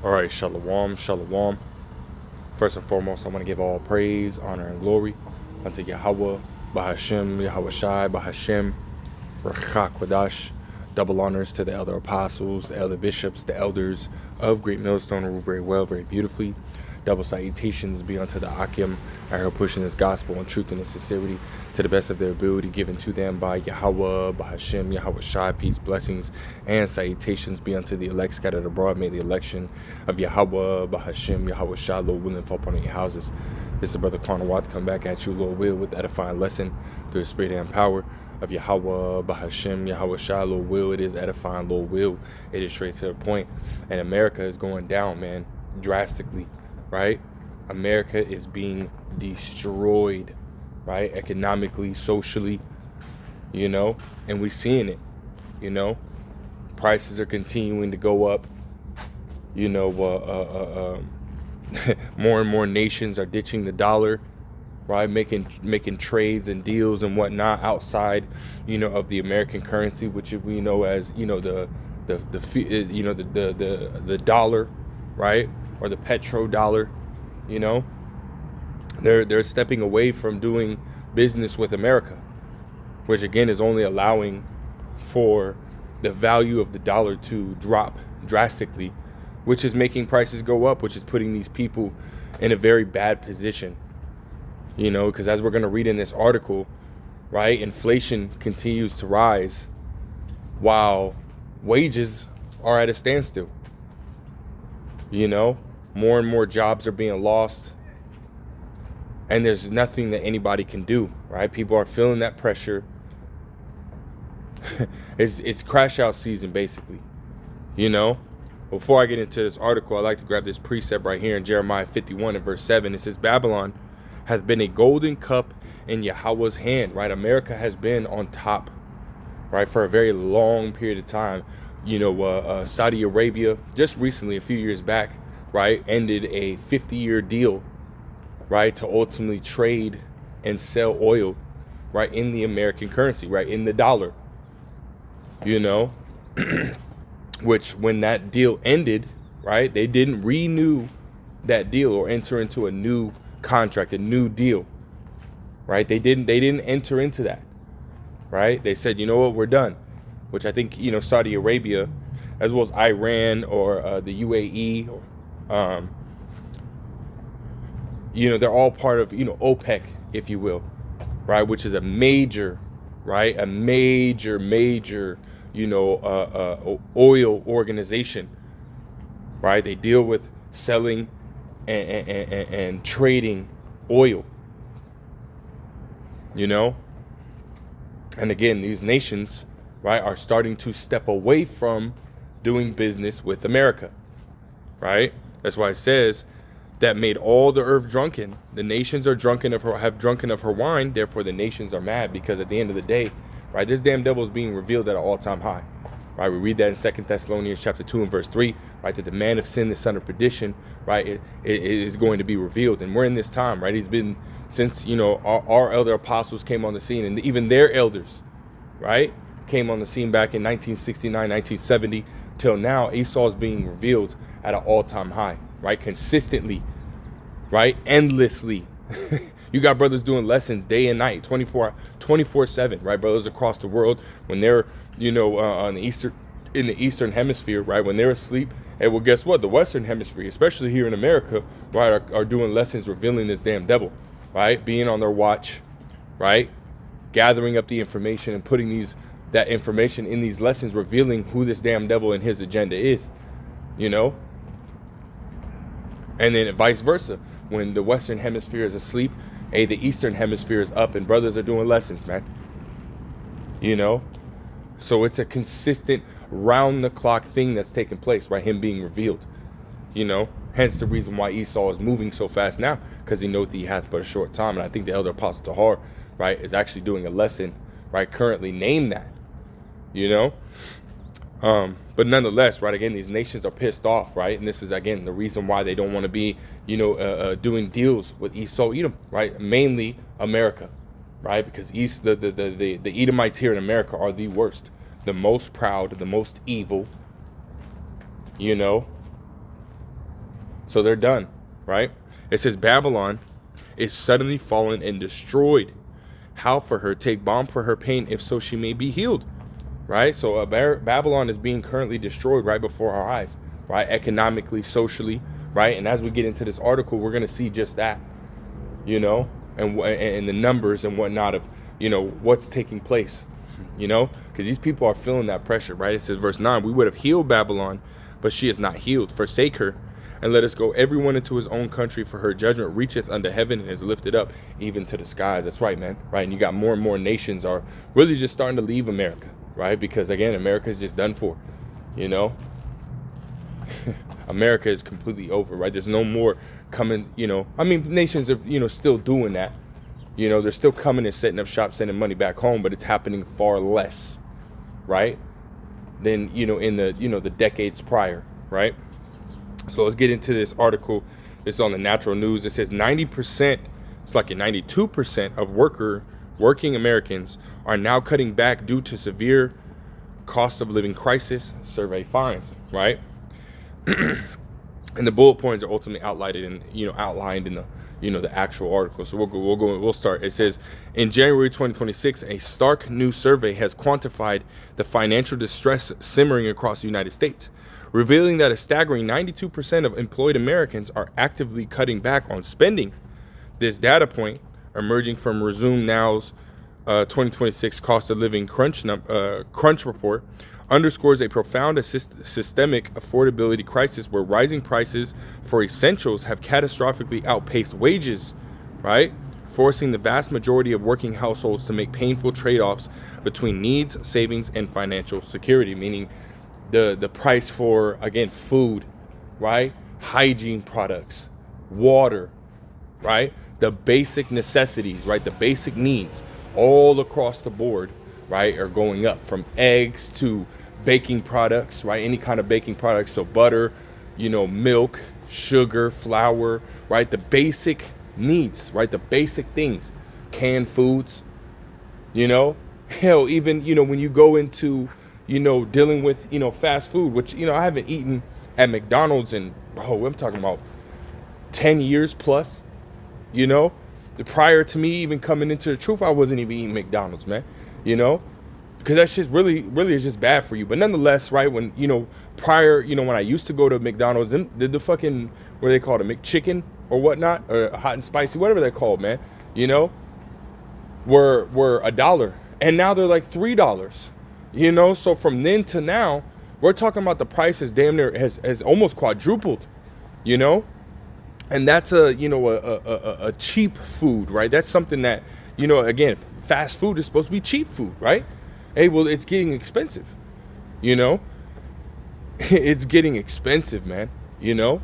All right, shalom, shalom. First and foremost, I want to give all praise, honor, and glory unto Yahweh, Bahashem, Yahweh Shai, Bahashem, Rachak Wadash. Double honors to the elder apostles, the elder bishops, the elders of Great Millstone who rule very well, very beautifully. Double salutations be unto the Akim, and her pushing this gospel and truth and in sincerity to the best of their ability, given to them by Yahweh, Bahashem, Yahweh Shai, peace, blessings, and salutations be unto the elect scattered abroad. May the election of Yahweh, Bahashem, Yahweh Shai, Lord willing, fall upon your houses. This is Brother Connor Watt come back at you, Lord will, with the edifying lesson through the spirit and power of Yahweh, Bahashem, Yahweh Shai, Lord will. It is edifying, Lord will. It is straight to the point. And America is going down, man, drastically. Right? America is being destroyed, right? Economically, socially, and we're seeing it, prices are continuing to go up, more and more nations are ditching the dollar, right? Making trades and deals and whatnot outside, of the American currency, which we know as, the dollar, right? Or the petrodollar, they're stepping away from doing business with America, which again is only allowing for the value of the dollar to drop drastically, which is making prices go up, which is putting these people in a very bad position, because as we're going to read in this article, right, inflation continues to rise while wages are at a standstill. More and more jobs are being lost, and there's nothing that anybody can do, right? People are feeling that pressure. It's crash out season, basically. Before I get into this article, I'd like to grab this precept right here in Jeremiah 51 and verse 7. It says, Babylon hath been a golden cup in Yahweh's hand, right? America has been on top, right, for a very long period of time. Saudi Arabia just recently, a few years back, right, ended a 50-year deal, right, to ultimately trade and sell oil, right, in the American currency, right, in the dollar, which when that deal ended, right, they didn't renew that deal or enter into a new contract, a new deal, right? They didn't enter into that, right? They said, you know what, we're done, which I think, Saudi Arabia, as well as Iran or the UAE, they're all part of, OPEC, if you will, right? Which is a major, right? A major, oil organization, right? They deal with selling and trading oil, and again, these nations, right, are starting to step away from doing business with America, right? That's why it says that made all the earth drunken. The nations are have drunken of her wine. Therefore, the nations are mad, because at the end of the day, right, this damn devil is being revealed at an all-time high, right? We read that in 2 Thessalonians chapter 2 and verse 3, right, that the man of sin, the son of perdition, right, it is going to be revealed. And we're in this time, right? He's been since, our elder apostles came on the scene, and even their elders, right, came on the scene back in 1969, 1970, till now. Esau is being revealed at an all-time high, right? Consistently, right? Endlessly. You got brothers doing lessons day and night, 24/7, right? Brothers across the world, when they're, on in the Eastern Hemisphere, right? When they're asleep. And well, guess what? The Western Hemisphere, especially here in America, right, are doing lessons revealing this damn devil, right? Being on their watch, right? Gathering up the information and putting that information in these lessons, revealing who this damn devil and his agenda is, And then vice versa. When the Western Hemisphere is asleep, the Eastern Hemisphere is up, and brothers are doing lessons, man. So it's a consistent round-the-clock thing that's taking place, right? Him being revealed, Hence the reason why Esau is moving so fast now, because he knows that he hath but a short time. And I think the elder apostle Tahar, right, is actually doing a lesson, right, currently named that, But nonetheless, right, again, these nations are pissed off, right? And this is, again, the reason why they don't want to be, doing deals with Esau Edom, right? Mainly America, right? Because the Edomites here in America are the worst, the most proud, the most evil, So they're done, right? It says Babylon is suddenly fallen and destroyed. How for her? Take balm for her pain, if so she may be healed, right? So Babylon is being currently destroyed right before our eyes, right? Economically, socially, right? And as we get into this article, we're going to see just that, you know, and the numbers and whatnot of, you know, what's taking place, you know, because these people are feeling that pressure, right? It says, verse 9, we would have healed Babylon, but she is not healed. Forsake her, and let us go everyone into his own country, for her judgment reacheth unto heaven and is lifted up even to the skies. That's right, man, right? And you got more and more nations are really just starting to leave America, right? Because, again, America is just done for, you know? America is completely over, right? There's no more coming, you know. I mean, nations are, you know, still doing that. You know, they're still coming and setting up shop, sending money back home, but it's happening far less, right? Than, you know, in the, you know, the decades prior, right? So let's get into this article. It's on the Natural News. It says 90%, it's like a 92% of working Americans are now cutting back due to severe cost of living crisis, survey finds, right? And the bullet points are ultimately outlined in the, you know, the actual article. So we'll start. It says, in January 2026, a stark new survey has quantified the financial distress simmering across the United States, revealing that a staggering 92% of employed Americans are actively cutting back on spending. This data point, emerging from Resume Now's 2026 cost of living crunch report, underscores a profound systemic affordability crisis where rising prices for essentials have catastrophically outpaced wages, right? Forcing the vast majority of working households to make painful trade-offs between needs, savings, and financial security, meaning the price for, again, food, right? Hygiene products, water, right? The basic necessities, right? The basic needs all across the board, right, are going up, from eggs to baking products, right? Any kind of baking products. So butter, you know, milk, sugar, flour, right? The basic needs, right? The basic things, canned foods, you know, hell, even, you know, when you go into, you know, dealing with, you know, fast food, which, you know, I haven't eaten at McDonald's in, I'm talking about 10 years plus, you know, prior to me even coming into the truth, I wasn't even eating McDonald's, man, you know, because that shit really is just bad for you. But nonetheless, right, when, you know, prior, you know, when I used to go to McDonald's, and the fucking, what do they call it, McChicken or whatnot, or hot and spicy, whatever they're called, man, you know, were $1, and now they're like $3, you know. So from then to now, we're talking about the price has damn near has almost quadrupled, you know. And that's a cheap food, right? That's something that, you know, again, fast food is supposed to be cheap food, right? Hey, well, it's getting expensive, you know. It's getting expensive, man, you know.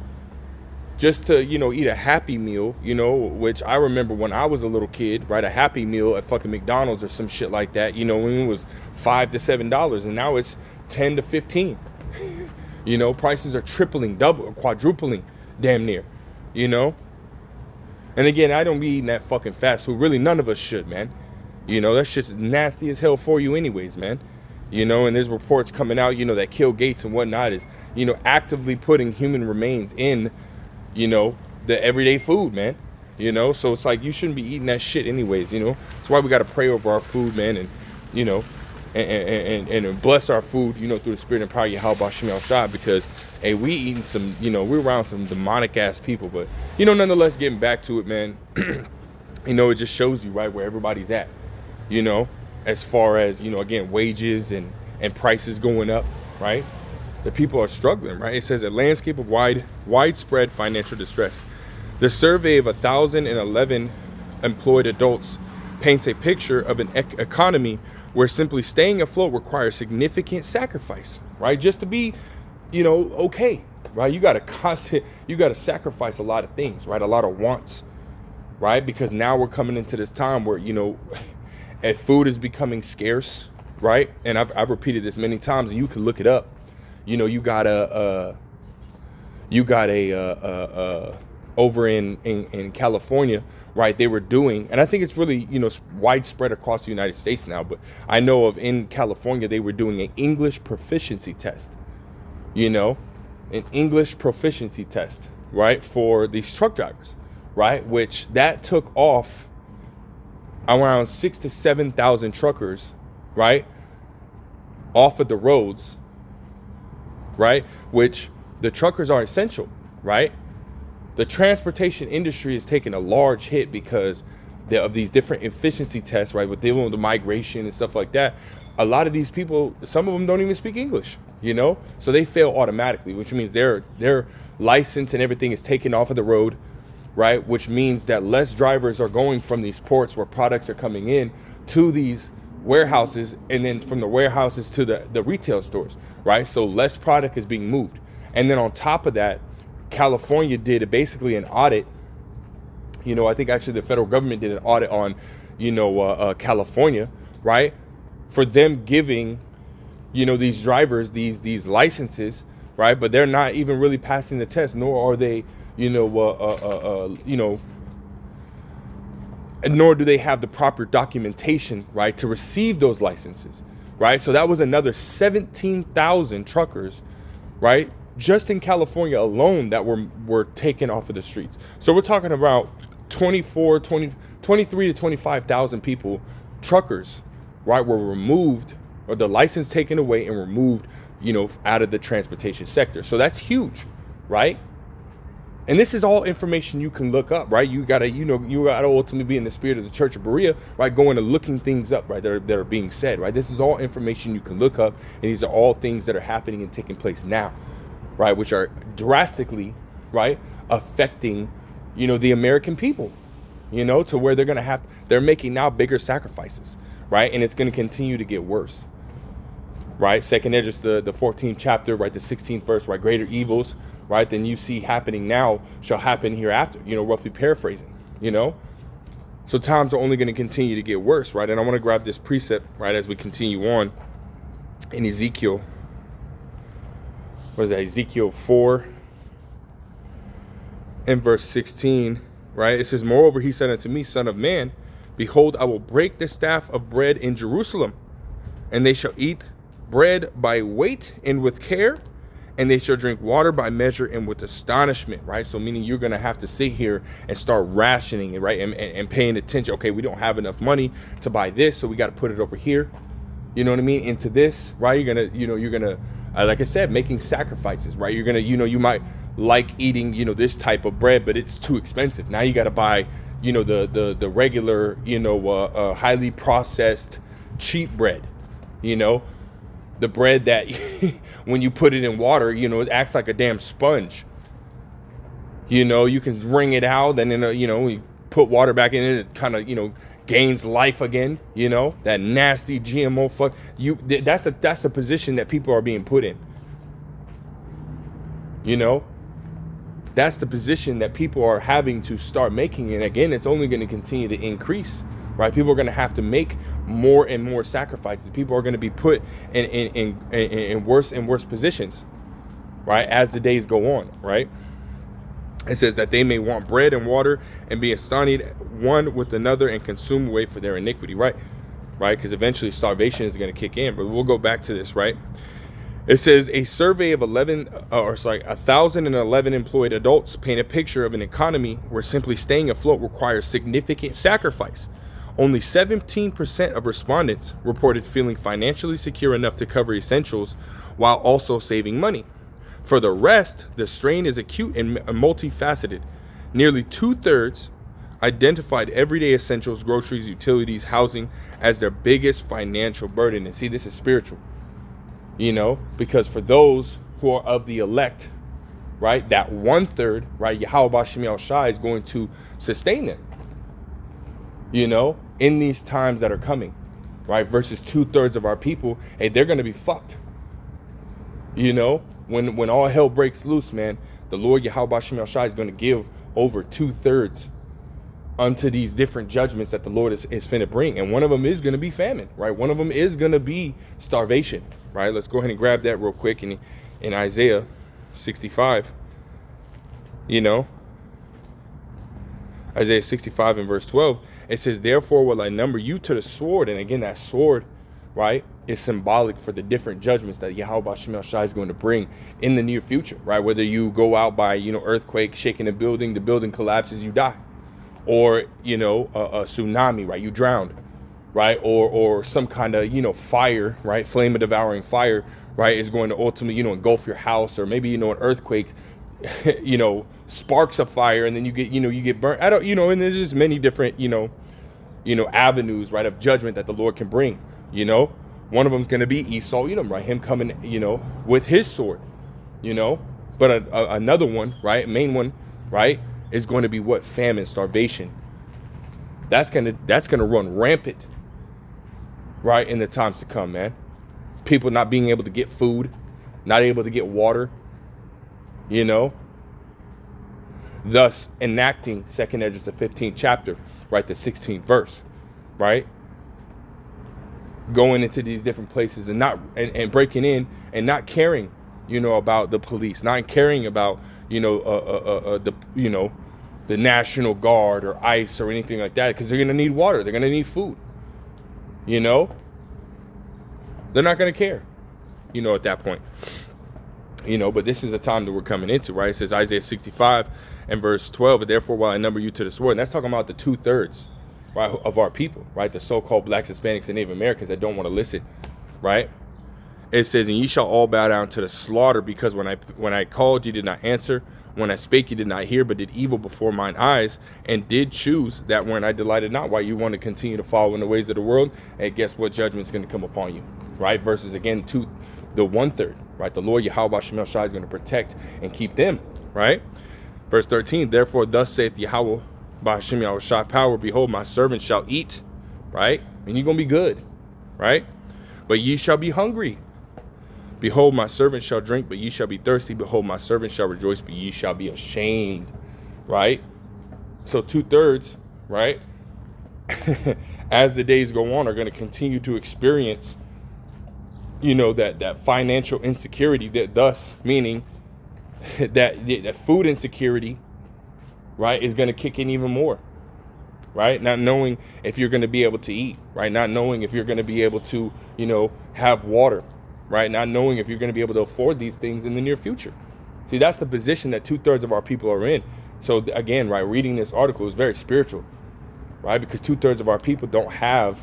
Just to, you know, eat a Happy Meal, you know, which I remember when I was a little kid, right? A Happy Meal at fucking McDonald's or some shit like that, you know, when it was $5 to $7, and now it's 10 to 15. You know, prices are tripling, double, quadrupling, damn near. You know, and again, I don't be eating that fucking fast food. Really, none of us should, man. You know, that shit's nasty as hell for you anyways, man. You know, and there's reports coming out, you know, that Bill Gates and whatnot is, you know, actively putting human remains in, you know, the everyday food, man. You know, so it's like you shouldn't be eating that shit anyways, you know. That's why we got to pray over our food, man, and, you know, and bless our food, you know, through the spirit and power of Yahweh Shemel Shah, because, hey, we eating some, you know, we're around some demonic ass people, but, you know, nonetheless, getting back to it, man, you know, it just shows you, right, where everybody's at, you know, as far as, you know, again, wages and prices going up, right? The people are struggling, right? It says a landscape of widespread financial distress. The survey of 1,011 employed adults paints a picture of an economy where simply staying afloat requires significant sacrifice, right? Just to be, you know, okay, right? You got to sacrifice a lot of things, right? A lot of wants, right? Because now we're coming into this time where, you know, food is becoming scarce, right? And I've repeated this many times, and you can look it up. You know, you got over in California, right, they were doing, and I think it's really, you know, widespread across the United States now, but I know of in California, they were doing an English proficiency test, you know, an English proficiency test, right, for these truck drivers, right, which that took off around 6,000 to 7,000 truckers, right, off of the roads, right, which the truckers are essential, right? The transportation industry is taking a large hit because of these different efficiency tests, right, with dealing with the migration and stuff like that. A lot of these people, some of them don't even speak English, you know, so they fail automatically, which means their license and everything is taken off of the road, right, which means that less drivers are going from these ports where products are coming in to these warehouses, and then from the warehouses to the retail stores, right? So less product is being moved. And then on top of that, California did basically an audit. You know, I think actually the federal government did an audit on, California, right? For them giving, these drivers these licenses, right? But they're not even really passing the test, nor are they, and nor do they have the proper documentation, right, to receive those licenses, right? So that was another 17,000 truckers, right, just in California alone that were taken off of the streets. So we're talking about 23 to 25,000 people, truckers, right, were removed, or the license taken away and removed, out of the transportation sector. So that's huge, right? And this is all information you can look up, right? You gotta ultimately be in the spirit of the Church of Berea, right? Going and looking things up, right? That are being said, right? This is all information you can look up, and these are all things that are happening and taking place now, right? Which are drastically, right, affecting, the American people, to where they're making now bigger sacrifices, right? And it's going to continue to get worse, right? Second Esdras, the 14th chapter, right, the 16th verse, right? Greater evils, right, than you see happening now shall happen hereafter, roughly paraphrasing, So times are only going to continue to get worse, right? And I want to grab this precept, right, as we continue on in Ezekiel. What is that? Ezekiel 4 and verse 16, right? It says, moreover, he said unto me, Son of man, behold, I will break the staff of bread in Jerusalem, and they shall eat bread by weight and with care, and they shall drink water by measure and with astonishment, right? So meaning you're going to have to sit here and start rationing it, right? And paying attention. Okay, we don't have enough money to buy this, so we got to put it over here. You know what I mean? Into this, right? You're going to, like I said, making sacrifices, right? You're going to, you might like eating, this type of bread, but it's too expensive. Now you got to buy, the regular, highly processed, cheap bread, the bread that when you put it in water, it acts like a damn sponge. You can wring it out, and then, you put water back in it, it kind of, gains life again, that nasty GMO fuck. That's a position that people are being put in. That's the position that people are having to start making. And again, it's only going to continue to increase. Right, people are going to have to make more and more sacrifices. People are going to be put in worse and worse positions, right, as the days go on, right? It says that they may want bread and water and be astonished one with another and consume away for their iniquity, right? Because eventually starvation is going to kick in. But we'll go back to this, right? It says a survey of 1,011 employed adults paint a picture of an economy where simply staying afloat requires significant sacrifice. Only 17% of respondents reported feeling financially secure enough to cover essentials while also saving money. For the rest, the strain is acute and multifaceted. Nearly 2/3 identified everyday essentials, groceries, utilities, housing as their biggest financial burden. And see, this is spiritual, because for those who are of the elect, right, that 1/3, right, Yahweh Shem Shai is going to sustain them, in these times that are coming, right, versus 2/3 of our people, hey, they're going to be fucked. When all hell breaks loose, man, the Lord Yahweh Shem Shai is going to give over 2/3 unto these different judgments that the Lord is finna bring. And one of them is going to be famine, right? One of them is going to be starvation, right? Let's go ahead and grab that real quick in Isaiah 65, Isaiah 65 and verse 12, it says, therefore will I number you to the sword. And again, that sword, right, is symbolic for the different judgments that Yahweh Shem Shai is going to bring in the near future, right? Whether you go out by, earthquake, shaking the building collapses, you die. Or, a tsunami, right? You drowned, right? Or some kind of, fire, right? Flame of devouring fire, right? Is going to ultimately, engulf your house, or maybe, an earthquake, sparks a fire, and then you get burnt. And there's just many different, avenues, right, of judgment that the Lord can bring. One of them is going to be Esau Edom, right? Him coming, with his sword, But another one, right, main one, right, is going to be what? Famine, starvation. That's gonna run rampant, right, in the times to come, man. People not being able to get food, not able to get water, Thus enacting 2nd Esdras, the 15th chapter, right, the 16th verse, right? Going into these different places and breaking in and not caring, about the police, not caring about, the National Guard or ICE or anything like that, because they're gonna need water, they're gonna need food, they're not gonna care, at that point, But this is the time that we're coming into, right? It says Isaiah 65 and verse 12, therefore will I number you to the sword, and that's talking about the 2/3. Right, of our people, right? The so-called blacks, Hispanics, and Native Americans that don't want to listen, right? It says, and ye shall all bow down to the slaughter, because when I called, you did not answer. When I spake, you did not hear, but did evil before mine eyes, and did choose that when I delighted not. Why you want to continue to follow in the ways of the world, and guess what? Judgment's going to come upon you, right? Versus again to the 1/3, right? The Lord Yahweh Shem Shai is going to protect and keep them, right? Verse 13, therefore thus saith Yahweh by Hashem Yahushua power, behold, my servant shall eat, right? And you're going to be good, right? But ye shall be hungry. Behold, my servant shall drink, but ye shall be thirsty. Behold, my servant shall rejoice, but ye shall be ashamed, right? So 2/3, right? As the days go on, are going to continue to experience, that financial insecurity, that thus meaning that food insecurity, right, is going to kick in even more, right? Not knowing if you're going to be able to eat, right? Not knowing if you're going to be able to, have water, right? Not knowing if you're going to be able to afford these things in the near future. See, that's the position that 2/3 of our people are in. So again, right, reading this article is very spiritual, right? Because 2/3 of our people don't have,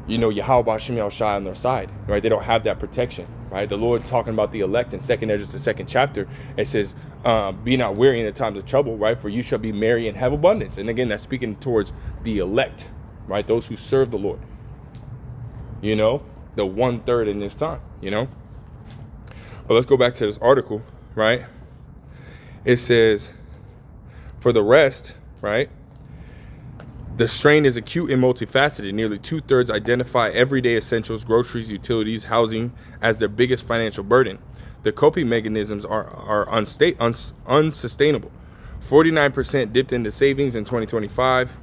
Yahweh Shem Yahushai on their side, right? They don't have that protection, right? The Lord talking about the elect in 2nd Esdras, the 2nd chapter. It says, be not weary in the times of trouble, right? For you shall be merry and have abundance. And again, that's speaking towards the elect, right? Those who serve the Lord, the 1/3 in this time, But let's go back to this article, right? It says, for the rest, right? The strain is acute and multifaceted. Nearly 2/3 identify everyday essentials, groceries, utilities, housing as their biggest financial burden. The coping mechanisms are unsustainable. 49% dipped into savings in 2025,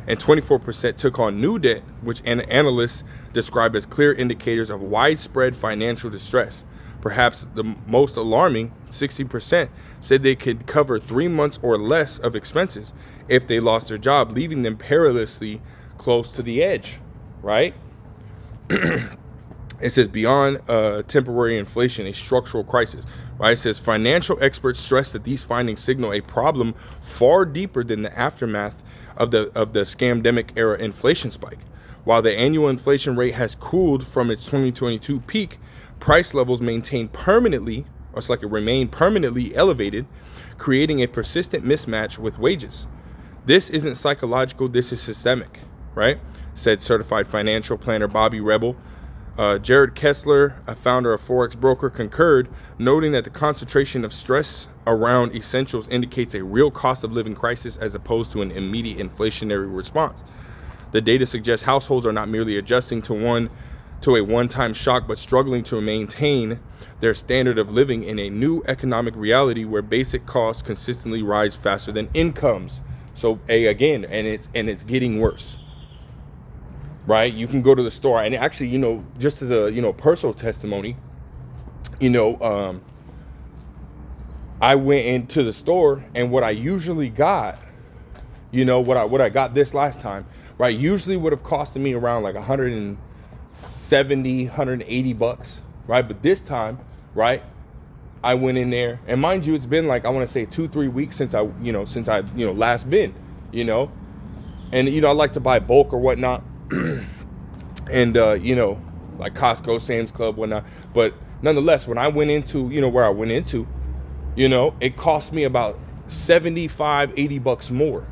and 24% took on new debt, which analysts describe as clear indicators of widespread financial distress. Perhaps the most alarming, 60% said they could cover 3 months or less of expenses if they lost their job, leaving them perilously close to the edge, right? It says beyond temporary inflation, a structural crisis, right? It says financial experts stress that these findings signal a problem far deeper than the aftermath of the scamdemic era inflation spike. While the annual inflation rate has cooled from its 2022 peak, price levels remain permanently elevated, creating a persistent mismatch with wages. This isn't psychological, this is systemic, right? Said certified financial planner Bobby Rebel. Jared Kessler, a founder of Forex Broker, concurred, noting that the concentration of stress around essentials indicates a real cost of living crisis as opposed to an immediate inflationary response. The data suggests households are not merely adjusting to a one-time shock, but struggling to maintain their standard of living in a new economic reality where basic costs consistently rise faster than incomes. So again, and it's getting worse. Right? You can go to the store, and actually, just as a, personal testimony, I went into the store, and what I usually got, what I got this last time, right, usually would have costed me around like $160, 70, $180, right? But this time, right, I went in there, and mind you, it's been like, I want to say 2-3 weeks since I last been, and I like to buy bulk or whatnot, and like Costco, Sam's Club, whatnot. But nonetheless, when I went into, where I went into, it cost me about $75-$80 more,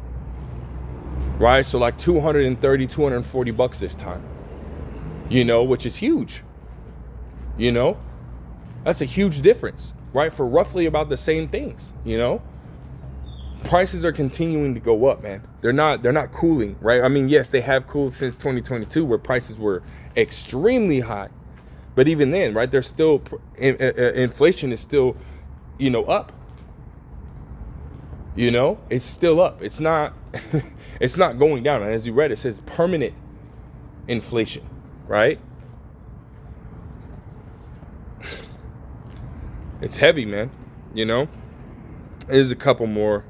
right? So like $230-$240 this time, which is huge. That's a huge difference, right? For roughly about the same things. Prices are continuing to go up, man. They're not cooling, right? I mean, yes, they have cooled since 2022, where prices were extremely high, but even then, right, they're still inflation is still, up. It's still up. It's not it's not going down. And as you read, it says permanent inflation, right? It's heavy, man. There's a couple more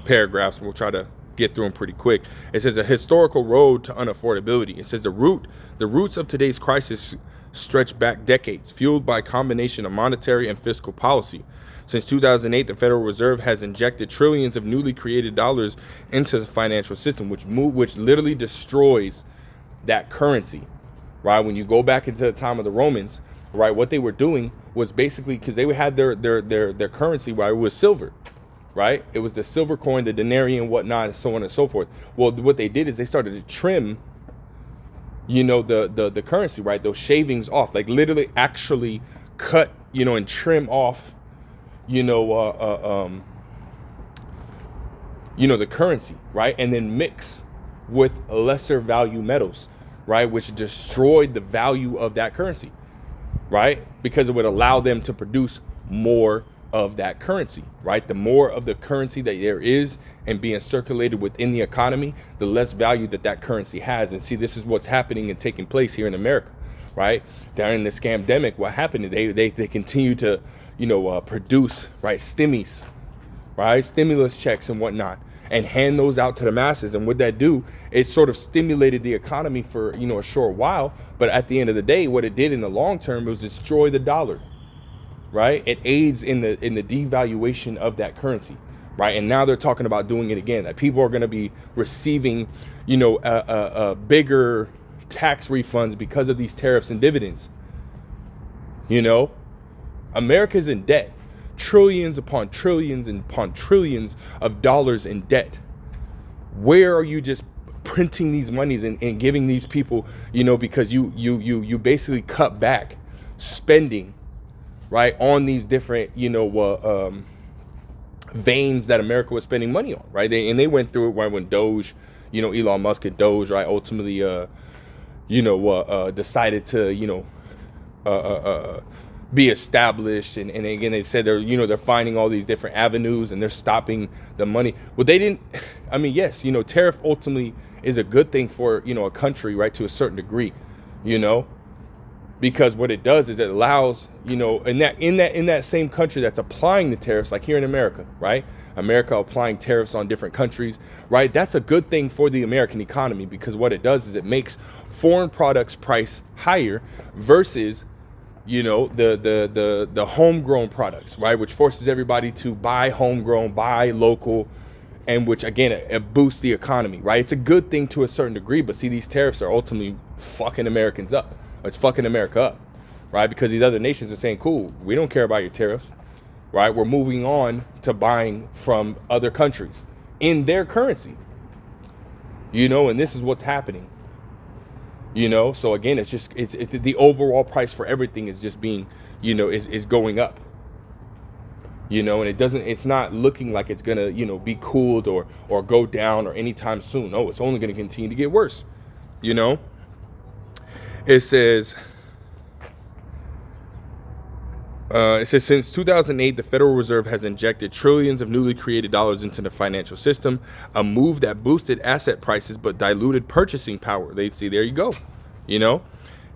paragraphs. We'll try to get through them pretty quick. It says a historical road to unaffordability. It says the roots of today's crisis stretch back decades, fueled by a combination of monetary and fiscal policy. Since 2008, the Federal Reserve has injected trillions of newly created dollars into the financial system, which literally destroys that currency, right? When you go back into the time of the Romans, right, what they were doing was basically, because they had their currency, right, it was silver, right? It was the silver coin, the denarian, and whatnot, and so on and so forth. Well, what they did is they started to trim, the currency, right? Those shavings off, like literally actually cut, and trim off, the currency, right? And then mix with lesser value metals, right? Which destroyed the value of that currency, right? Because it would allow them to produce more of that currency, right? The more of the currency that there is and being circulated within the economy, the less value that currency has. And see, this is what's happening and taking place here in America, right? During the scamdemic, what happened? They continue to, produce, right, stimulus checks and whatnot, and hand those out to the masses. And what that do, it sort of stimulated the economy for, a short while. But at the end of the day, what it did in the long term was destroy the dollar, right? It aids in the devaluation of that currency, right? And now they're talking about doing it again. That people are going to be receiving, bigger tax refunds because of these tariffs and dividends. America's in debt. Trillions upon trillions and upon trillions of dollars in debt. Where are you just printing these monies and giving these people, because you basically cut back spending, right, on these different, veins that America was spending money on, right? They went through it when Doge, Elon Musk and Doge, right, ultimately, decided to, be established, and again they said they're finding all these different avenues and they're stopping the money. Well, they didn't. I mean, yes, tariff ultimately is a good thing for a country, right, to a certain degree, because what it does is it allows in that same country that's applying the tariffs, like here in America, right? America applying tariffs on different countries, right? That's a good thing for the American economy, because what it does is it makes foreign products price higher versus the homegrown products, right? Which forces everybody to buy homegrown, buy local, and which again, it boosts the economy, right? It's a good thing to a certain degree, but see, these tariffs are ultimately fucking Americans up. It's fucking America up, right? Because these other nations are saying, cool, we don't care about your tariffs, right? We're moving on to buying from other countries in their currency, and this is what's happening. So again, it's the overall price for everything is just being, is going up, and it's not looking like it's gonna, be cooled or go down or anytime soon. No, it's only gonna continue to get worse. It says, since 2008, the Federal Reserve has injected trillions of newly created dollars into the financial system, a move that boosted asset prices but diluted purchasing power. There you go.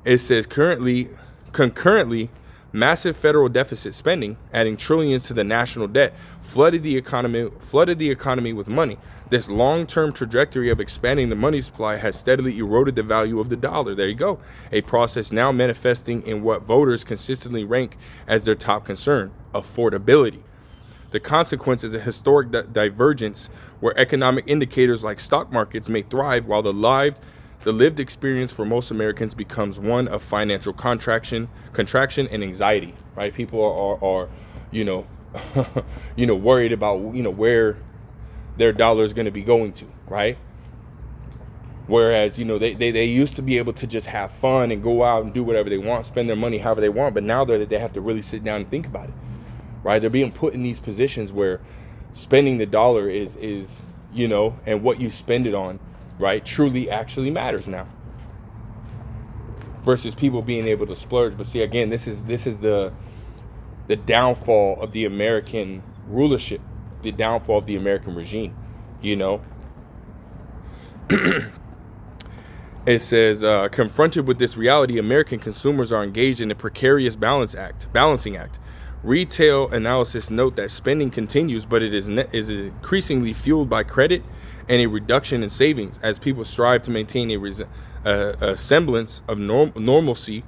It says concurrently, Massive federal deficit spending, adding trillions to the national debt, flooded the economy with money. This long-term trajectory of expanding the money supply has steadily eroded the value of the dollar. There you go. A process now manifesting in what voters consistently rank as their top concern: affordability. The consequence is a historic divergence where economic indicators like stock markets may thrive while the lived experience for most Americans becomes one of financial contraction and anxiety, right? People are worried about, where their dollar is going to be going to, right? Whereas, they used to be able to just have fun and go out and do whatever they want, spend their money however they want. But now they have to really sit down and think about it, right? They're being put in these positions where spending the dollar is and what you spend it on, right, truly actually matters now, versus people being able to splurge. But see, again, this is the downfall of the American rulership, the downfall of the American regime. It says, confronted with this reality, American consumers are engaged in a precarious balancing act. Retail analysis note that spending continues, but it is increasingly fueled by credit and a reduction in savings as people strive to maintain a semblance of normalcy.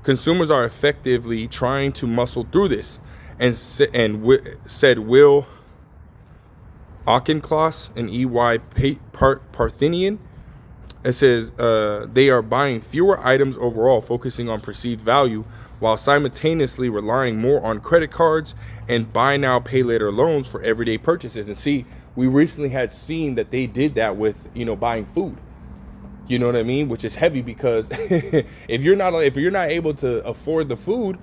Consumers are effectively trying to muscle through this, said Will Auchincloss, an EY Parthenian. It says they are buying fewer items overall, focusing on perceived value, while simultaneously relying more on credit cards and buy now, pay later loans for everyday purchases. And see, we recently had seen that they did that with, buying food. You know what I mean? Which is heavy because if you're not able to afford the food,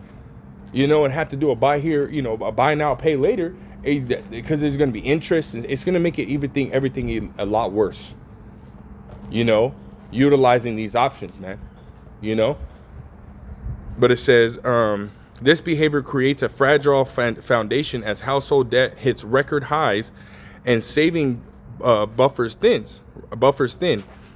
and have to do a buy here, a buy now, pay later, because there's going to be interest, and it's going to make everything a lot worse. Utilizing these options, man. But it says this behavior creates a fragile foundation as household debt hits record highs and saving buffers thin.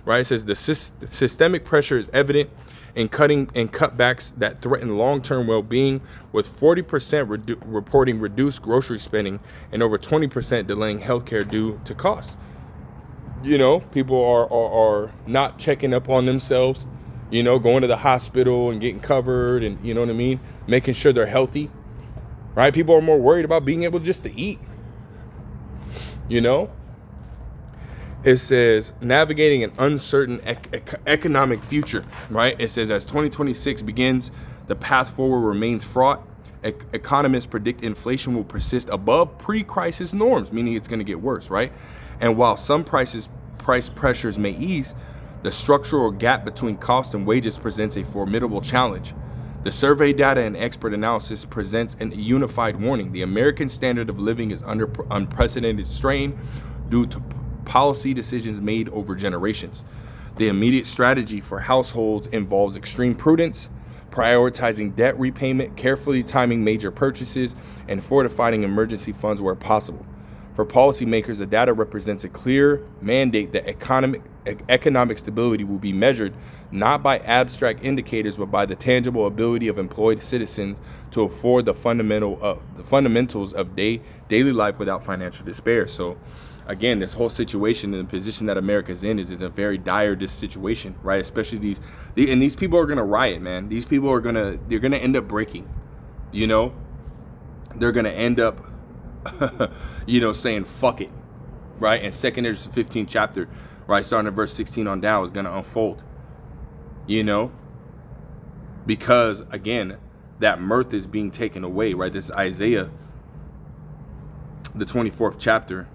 Right? It says the systemic pressure is evident in cutbacks that threaten long-term well-being, with 40% reporting reduced grocery spending and over 20% delaying healthcare due to costs. People are not checking up on themselves, going to the hospital and getting covered, and you know what I mean, making sure they're healthy, right? People are more worried about being able just to eat. It says navigating an uncertain economic future, right? It says as 2026 begins, the path forward remains fraught. Economists predict inflation will persist above pre-crisis norms, meaning it's going to get worse, right? And while some price pressures may ease, the structural gap between cost and wages presents a formidable challenge. The survey data and expert analysis presents a unified warning. The American standard of living is under unprecedented strain due to policy decisions made over generations. The immediate strategy for households involves extreme prudence, prioritizing debt repayment, carefully timing major purchases, and fortifying emergency funds where possible. For policymakers, the data represents a clear mandate that economic stability will be measured not by abstract indicators, but by the tangible ability of employed citizens to afford the fundamentals of daily life without financial despair. So, again, this whole situation and the position that America's in is a very dire situation, right? Especially these people are gonna riot, man. These people they're gonna end up breaking. They're gonna end up saying fuck it, right? And 2 Ezra 15th chapter, right, starting at verse 16 on down, is going to unfold, because again, that mirth is being taken away, right? This is Isaiah, the 24th chapter,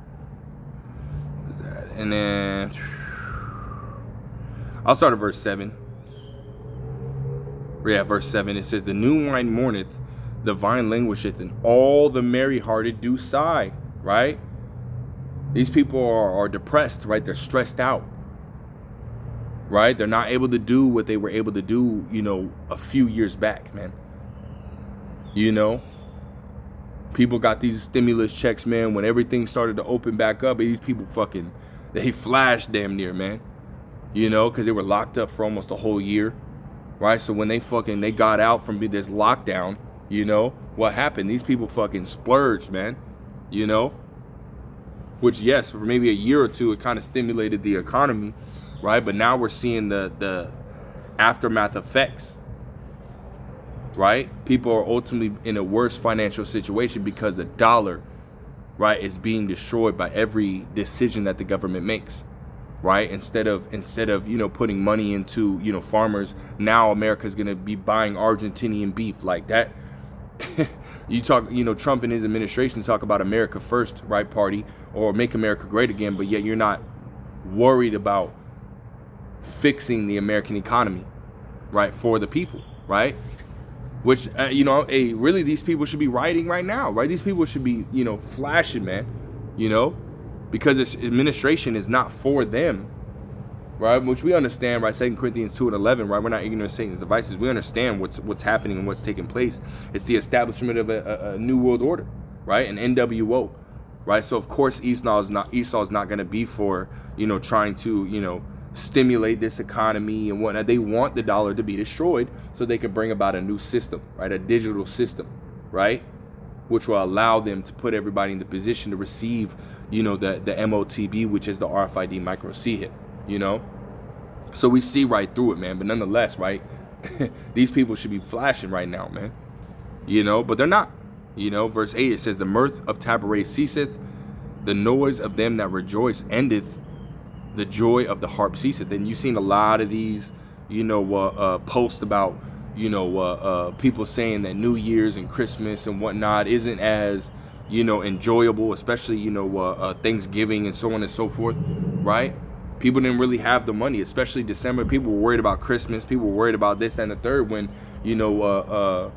and then I'll start at verse 7. Yeah, verse 7, it says, the new wine mourneth, the vine languisheth, and all the merry-hearted do sigh, right? These people are depressed, right? They're stressed out, right? They're not able to do what they were able to do, a few years back, man. People got these stimulus checks, man, when everything started to open back up. These people they flashed damn near, man. Because they were locked up for almost a whole year, right? So when they got out from this lockdown, You know, what happened? These people fucking splurged, man. You know, which, yes, for maybe a year or two, it kind of stimulated the economy, right? But now we're seeing the aftermath effects, right? People are ultimately in a worse financial situation because the dollar, right, is being destroyed by every decision that the government makes, right? Instead of you know, putting money into, you know, farmers, now America's gonna be buying Argentinian beef like that. You talk, you know, Trump and his administration talk about America first, right, party, or make America great again, but yet you're not worried about fixing the American economy, right, for the people, right? Which, you know, really these people should be rioting right now, right? These people should be, you know, flashing, man, you know, because this administration is not for them, right? Which we understand, right? 2 Corinthians 2:11, right? We're not ignorant of Satan's devices. We understand what's happening and what's taking place. It's the establishment of a new world order, right? An NWO, right? So of course Esau's not going to be for, you know, trying to, you know, stimulate this economy and whatnot. They want the dollar to be destroyed so they can bring about a new system, right? A digital system, right? Which will allow them to put everybody in the position to receive, you know, the MOTB, which is the RFID micro C hit, you know? So we see right through it, man. But nonetheless, right, these people should be flashing right now, man, you know, but they're not. You know, verse 8, it says, the mirth of Taberah ceaseth, the noise of them that rejoice endeth, the joy of the harp ceaseth. And you've seen a lot of these, you know, posts about, you know, people saying that New Year's and Christmas and whatnot isn't as, you know, enjoyable, especially, you know, Thanksgiving and so on and so forth, right? People didn't really have the money, especially December. People were worried about Christmas. People were worried about this and the third when, you know,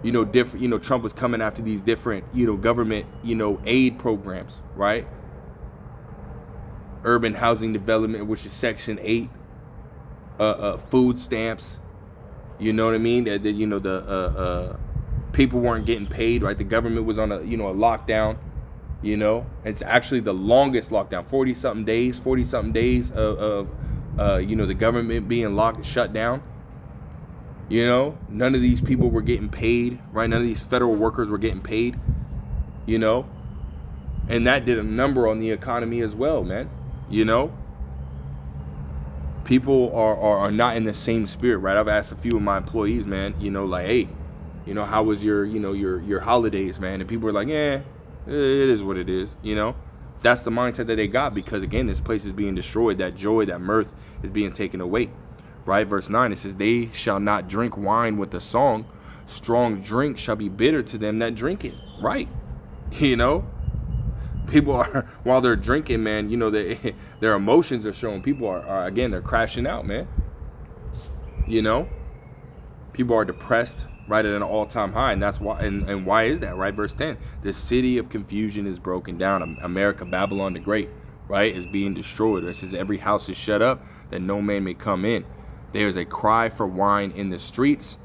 different, you know, Trump was coming after these different, you know, government, you know, aid programs, right? Urban housing development, which is Section 8, food stamps, you know what I mean? That you know, the people weren't getting paid, right? The government was on a, you know, a lockdown, you know. It's actually the longest lockdown, 40-something days of you know, the government being shut down. You know, none of these people were getting paid, right? None of these federal workers were getting paid, you know. And that did a number on the economy as well, man. You know, people are not in the same spirit, right? I've asked a few of my employees, man, you know, like, hey, you know, how was your, you know, your holidays, man? And people are like, yeah, it is what it is, you know. That's the mindset that they got because, again, this place is being destroyed. That joy, that mirth is being taken away, right? Verse 9, it says, they shall not drink wine with the song. Strong drink shall be bitter to them that drink it, right? You know, people are, while they're drinking, man, you know, their emotions are showing. People are again, they're crashing out, man. You know, people are depressed, right, at an all-time high, and that's why. And why is that, right? Verse 10: the city of confusion is broken down. America, Babylon the Great, right, is being destroyed. It says every house is shut up, that no man may come in. There is a cry for wine in the streets.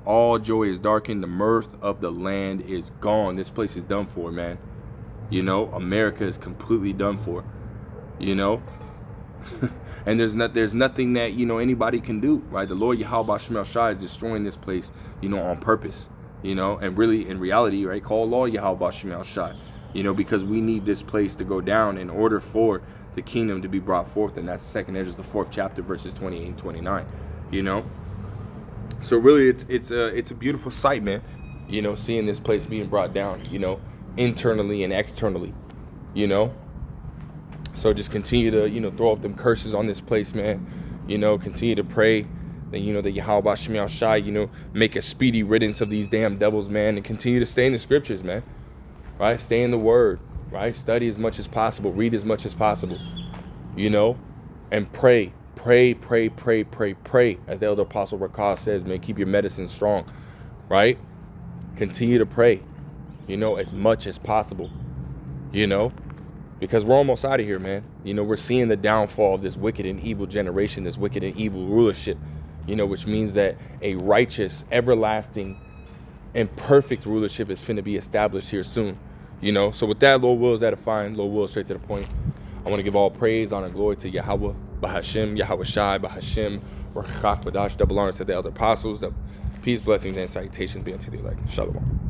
All joy is darkened. The mirth of the land is gone. This place is done for, man. You know, America is completely done for, you know. And there's nothing that, you know, anybody can do, right? The Lord Yahweh Shemel Shai is destroying this place, you know, on purpose, you know, and really in reality, right? Call Lord Yahweh Shemel Shai, you know, because we need this place to go down in order for the kingdom to be brought forth. And that's 2nd Ezra, the 4th chapter, verses 28 and 29, you know. So really it's a beautiful sight, man, you know, seeing this place being brought down, you know, internally and externally, you know. So just continue to, you know, throw up them curses on this place, man. You know, continue to pray that, you know, that Yahweh Shemel Shai, you know, make a speedy riddance of these damn devils, man, and continue to stay in the scriptures, man. Right? Stay in the word, right? Study as much as possible, read as much as possible, you know, and pray, as the elder apostle Rakah says, man. Keep your medicine strong, right? Continue to pray, you know, as much as possible, you know, because we're almost out of here, man. You know, we're seeing the downfall of this wicked and evil generation, this wicked and evil rulership, you know, which means that a righteous, everlasting, and perfect rulership is finna be established here soon, you know. So with that, Lord wills, that'll find. Lord wills, straight to the point. I want to give all praise, honor, and glory to Yahweh, Bahashem, Yahweh Shai, Bahashem, Rachak, Badash, double honors to the elder apostles, the Peace, blessings, and salutations be unto the elect. Shalom.